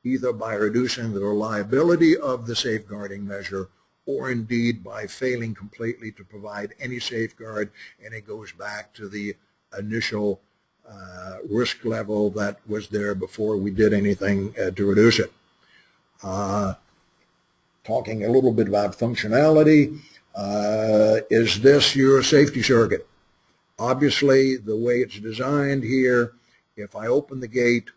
either by reducing the reliability of the safeguarding measure or indeed by failing completely to provide any safeguard, and it goes back to the initial risk level that was there before we did anything to reduce it. Talking a little bit about functionality, is this your safety circuit? Obviously, the way it's designed here, if I open the gate,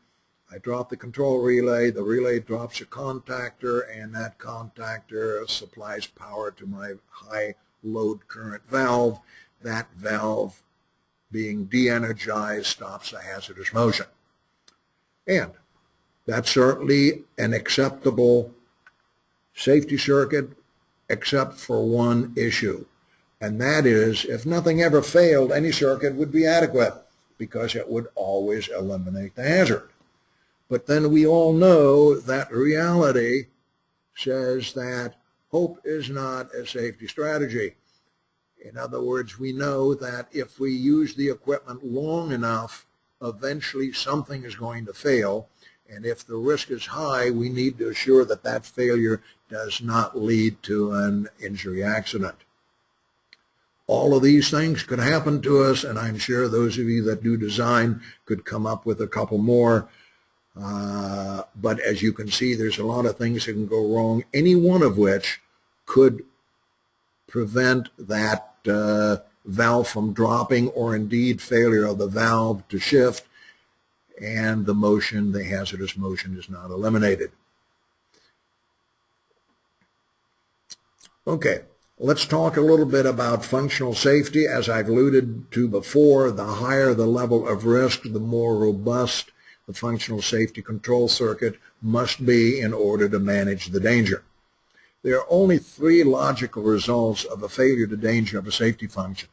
I drop the control relay, the relay drops a contactor, and that contactor supplies power to my high load current valve. That valve, being de-energized, stops the hazardous motion. And that's certainly an acceptable safety circuit, except for one issue. And that is, if nothing ever failed, any circuit would be adequate because it would always eliminate the hazard. But then we all know that reality says that hope is not a safety strategy. In other words, we know that if we use the equipment long enough, eventually something is going to fail. And if the risk is high, we need to assure that that failure does not lead to an injury accident. All of these things could happen to us, and I'm sure those of you that do design could come up with a couple more. But as you can see, there's a lot of things that can go wrong, any one of which could prevent that valve from dropping, or indeed failure of the valve to shift, and the motion, the hazardous motion, is not eliminated. Okay, let's talk a little bit about functional safety. As I've alluded to before, the higher the level of risk, the more robust the functional safety control circuit must be in order to manage the danger. There are only three logical results of a failure to danger of a safety function.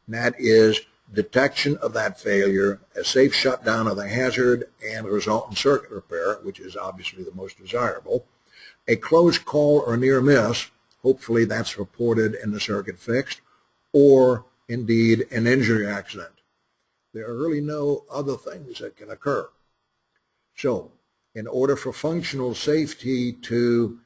And that is detection of that failure, a safe shutdown of the hazard, and a resultant circuit repair, which is obviously the most desirable. A close call or near miss, hopefully that's reported and the circuit fixed, or indeed an injury accident. There are really no other things that can occur. So, in order for functional safety to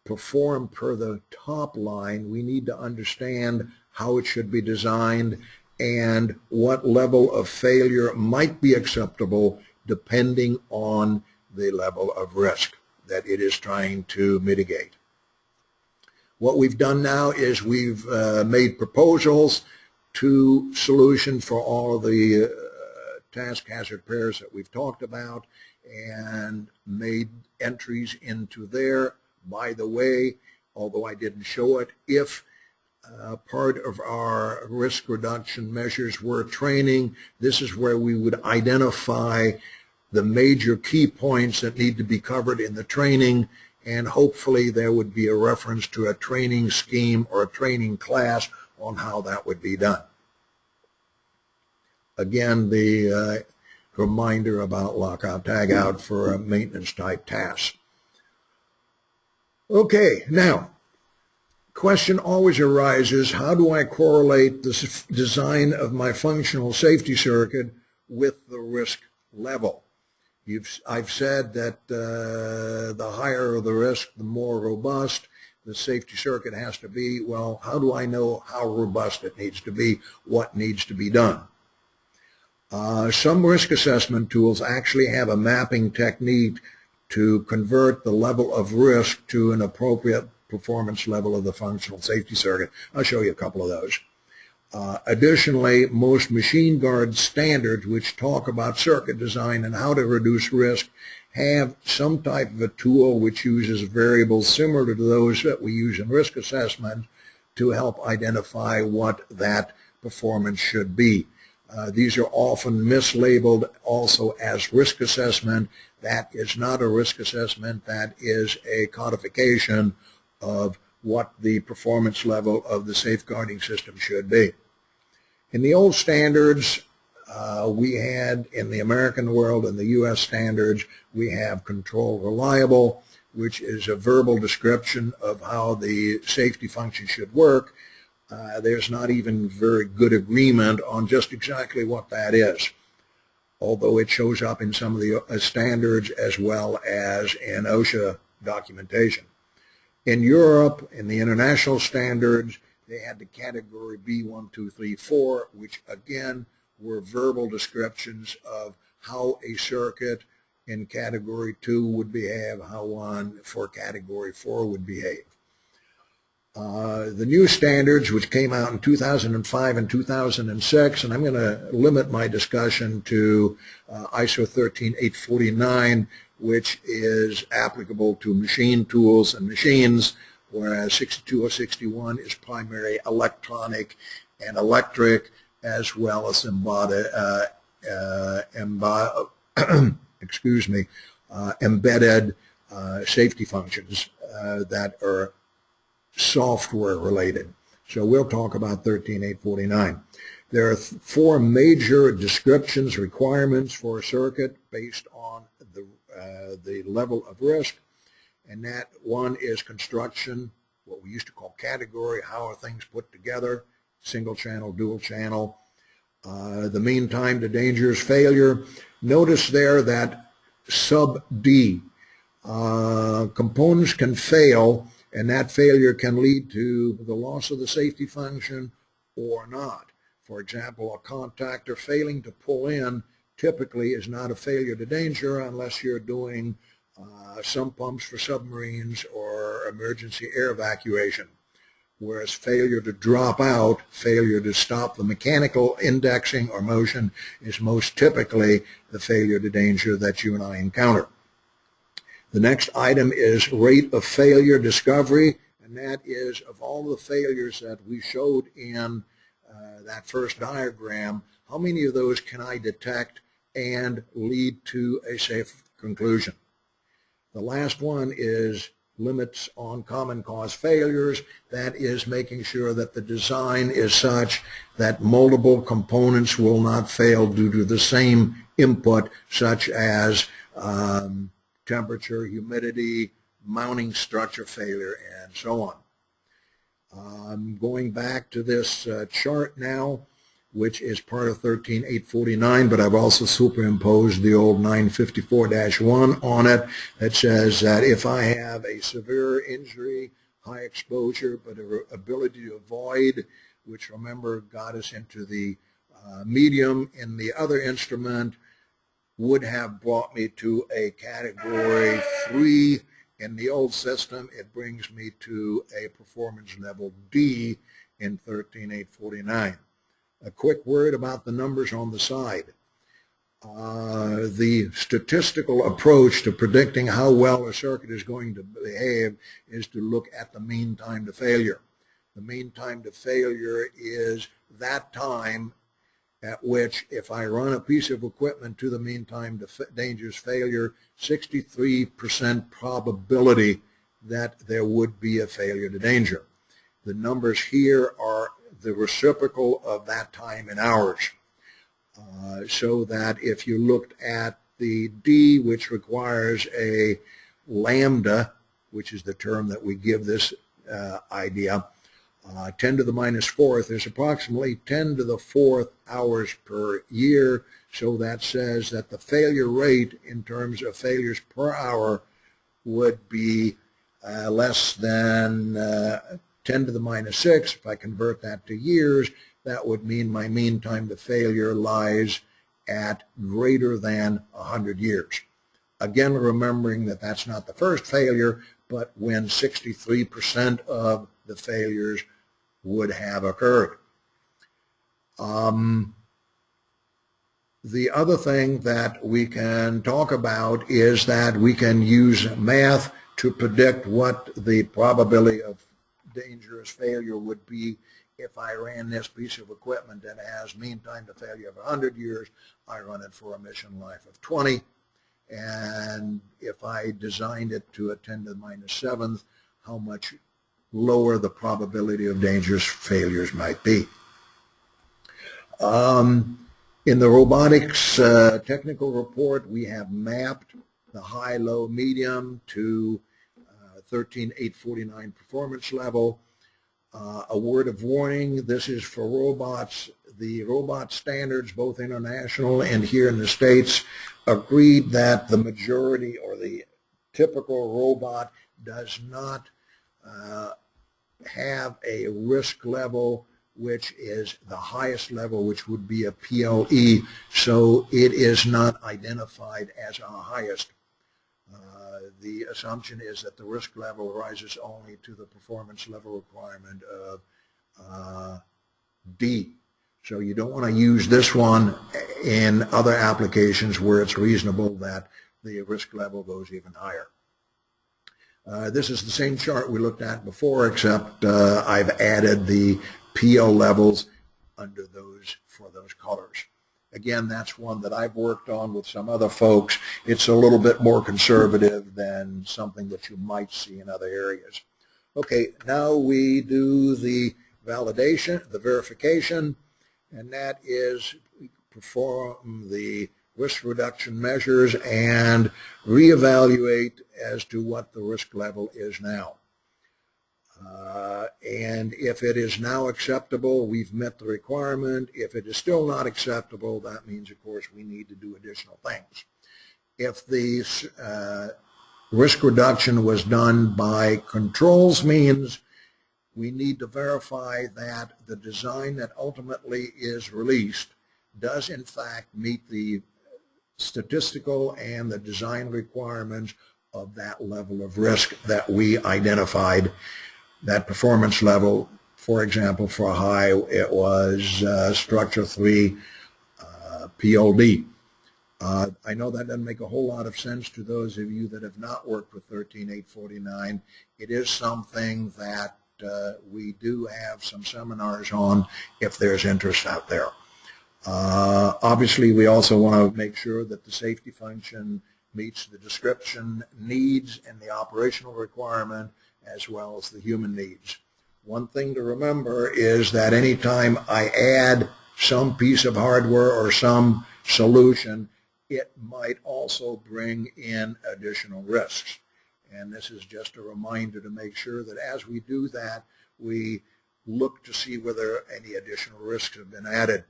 perform per the top line, we need to understand how it should be designed and what level of failure might be acceptable depending on the level of risk that it is trying to mitigate. What we've done now is we've made proposals to solution for all of the task hazard pairs that we've talked about, and made entries into there. By the way, although I didn't show it, if part of our risk reduction measures were training, this is where we would identify the major key points that need to be covered in the training, and hopefully there would be a reference to a training scheme or a training class on how that would be done. Again, the reminder about lockout tagout for maintenance type tasks. Okay, now, question always arises, how do I correlate the design of my functional safety circuit with the risk level? I've said that the higher the risk, the more robust the safety circuit has to be. Well, how do I know how robust it needs to be? What needs to be done? Some risk assessment tools actually have a mapping technique to convert the level of risk to an appropriate performance level of the functional safety circuit. I'll show you a couple of those. Additionally, most machine guard standards, which talk about circuit design and how to reduce risk, have some type of a tool which uses variables similar to those that we use in risk assessment to help identify what that performance should be. These are often mislabeled also as risk assessment. That is not a risk assessment. That is a codification of what the performance level of the safeguarding system should be. In the old standards, we had in the American world and the U.S. standards, we have control reliable, which is a verbal description of how the safety function should work. There's not even very good agreement on just exactly what that is, although it shows up in some of the standards as well as in OSHA documentation. In Europe, in the international standards, they had the category B1, 2, 3, 4, which again were verbal descriptions of how a circuit in category 2 would behave, how one for category 4 would behave. The new standards, which came out in 2005 and 2006, and I'm going to limit my discussion to ISO 13849, which is applicable to machine tools and machines, whereas 62061 is primary electronic and electric, as well as embedded safety functions that are software related. So we'll talk about 13849. There are 4 major descriptions, requirements for a circuit based on the level of risk, and that one is construction, what we used to call category, how are things put together, single channel, dual channel, the mean time to dangerous failure. Notice there that sub D, components can fail, and that failure can lead to the loss of the safety function or not. For example, a contactor failing to pull in typically is not a failure to danger unless you're doing some pumps for submarines or emergency air evacuation, whereas failure to drop out, failure to stop the mechanical indexing or motion is most typically the failure to danger that you and I encounter. The next item is rate of failure discovery, and that is of all the failures that we showed in that first diagram, how many of those can I detect and lead to a safe conclusion? The last one is limits on common cause failures. That is making sure that the design is such that multiple components will not fail due to the same input, such as temperature, humidity, mounting structure failure, and so on. I'm going back to this chart now, which is part of 13849, but I've also superimposed the old 954-1 on it that says that if I have a severe injury, high exposure, but an ability to avoid, which remember got us into the medium in the other instrument, would have brought me to a category 3. In the old system, it brings me to a performance level D in 13849. A quick word about the numbers on the side. The statistical approach to predicting how well a circuit is going to behave is to look at the mean time to failure. The mean time to failure is that time at which, if I run a piece of equipment to the mean time to dangerous failure, 63% probability that there would be a failure to danger. The numbers here are the reciprocal of that time in hours. So that if you looked at the D, which requires a lambda, which is the term that we give this idea, 10 to the minus fourth, there's approximately 10 to the fourth hours per year. So that says that the failure rate in terms of failures per hour would be less than 10 to the minus 6. If I convert that to years, that would mean my mean time to failure lies at greater than 100 years. Again, remembering that that's not the first failure, but when 63% of the failures would have occurred. The other thing that we can talk about is that we can use math to predict what the probability of dangerous failure would be. If I ran this piece of equipment that has mean time to failure of 100 years, I run it for a mission life of 20. And if I designed it to a 10 to the minus 7th, how much lower the probability of dangerous failures might be. In the robotics technical report, we have mapped the high, low, medium to 13849 performance level. A word of warning, this is for robots. The robot standards, both international and here in the States, agreed that the majority or the typical robot does not have a risk level which is the highest level, which would be a PLE, so it is not identified as our highest. The assumption is that the risk level rises only to the performance level requirement of D. So you don't want to use this one in other applications where it's reasonable that the risk level goes even higher. This is the same chart we looked at before, except I've added the PL levels under those for those colors. Again, that's one that I've worked on with some other folks. It's a little bit more conservative than something that you might see in other areas. Okay, now we do the validation, the verification, and that is perform the risk reduction measures and reevaluate as to what the risk level is now. And if it is now acceptable, we've met the requirement. If it is still not acceptable, that means, of course, we need to do additional things. If the risk reduction was done by controls means, we need to verify that the design that ultimately is released does, in fact, meet the statistical and the design requirements of that level of risk that we identified. That performance level, for example, for a high, it was structure 3 PLD. I know that doesn't make a whole lot of sense to those of you that have not worked with 13849. It is something that we do have some seminars on if there's interest out there. Obviously, we also want to make sure that the safety function meets the description needs and the operational requirement as well as the human needs. One thing to remember is that anytime I add some piece of hardware or some solution, it might also bring in additional risks. And this is just a reminder to make sure that as we do that, we look to see whether any additional risks have been added.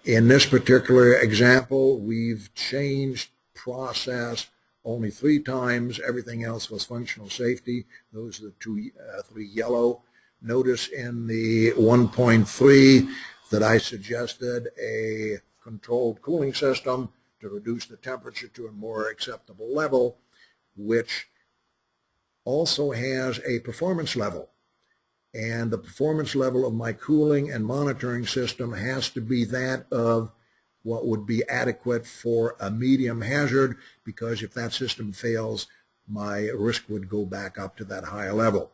In this particular example, we've changed process only 3 times. Everything else was functional safety. Those are the 3 yellow. Notice in the 1.3 that I suggested a controlled cooling system to reduce the temperature to a more acceptable level, which also has a performance level. And the performance level of my cooling and monitoring system has to be that of what would be adequate for a medium hazard, because if that system fails, my risk would go back up to that higher level.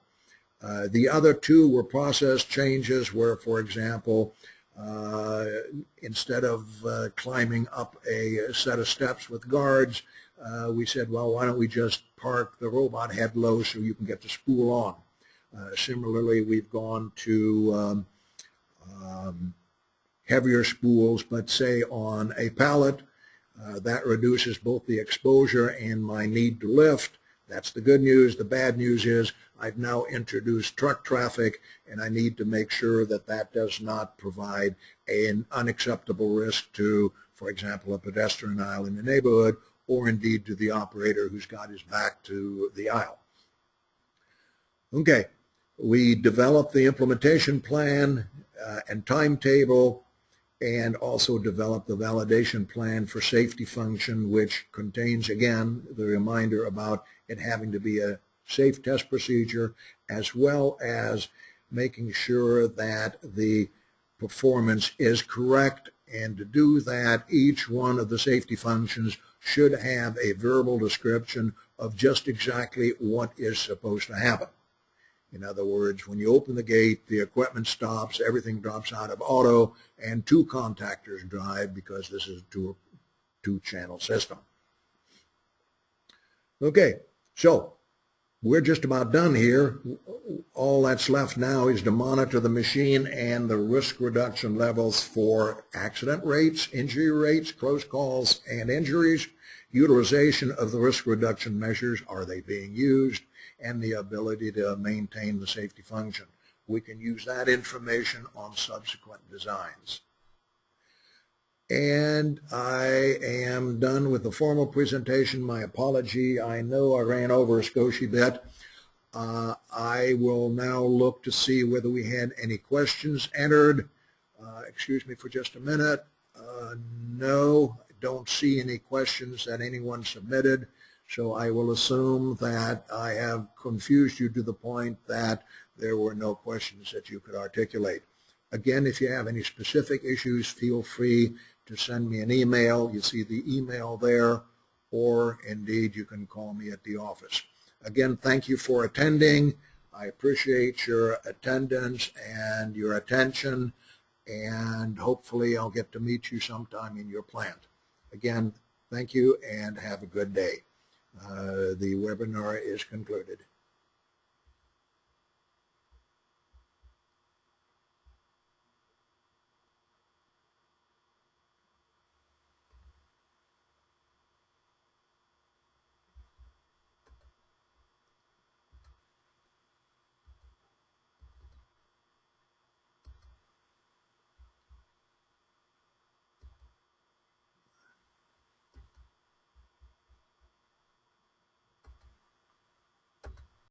The other 2 were process changes where, for example, instead of climbing up a set of steps with guards, we said, well, why don't we just park the robot head low so you can get the spool on. Similarly, we've gone to heavier spools, but say on a pallet, that reduces both the exposure and my need to lift. That's the good news. The bad news is I've now introduced truck traffic, and I need to make sure that that does not provide an unacceptable risk to, for example, a pedestrian aisle in the neighborhood, or indeed to the operator who's got his back to the aisle. Okay, we developed the implementation plan and timetable. and also develop the validation plan for safety function, which contains, again, the reminder about it having to be a safe test procedure, as well as making sure that the performance is correct. And to do that, each one of the safety functions should have a verbal description of just exactly what is supposed to happen. In other words, when you open the gate, the equipment stops, everything drops out of auto, and two contactors drive because this is a two-channel system. Okay, so we're just about done here. All that's left now is to monitor the machine and the risk reduction levels for accident rates, injury rates, close calls, and injuries, utilization of the risk reduction measures, are they being used, and the ability to maintain the safety function. We can use that information on subsequent designs. And I am done with the formal presentation. My apology, I know I ran over a skoshi bit. I will now look to see whether we had any questions entered. Excuse me for just a minute. No, I don't see any questions that anyone submitted. So I will assume that I have confused you to the point that there were no questions that you could articulate. Again, if you have any specific issues, feel free to send me an email. You see the email there, or indeed you can call me at the office. Again, thank you for attending. I appreciate your attendance and your attention, and hopefully I'll get to meet you sometime in your plant. Again, thank you and have a good day. The webinar is concluded.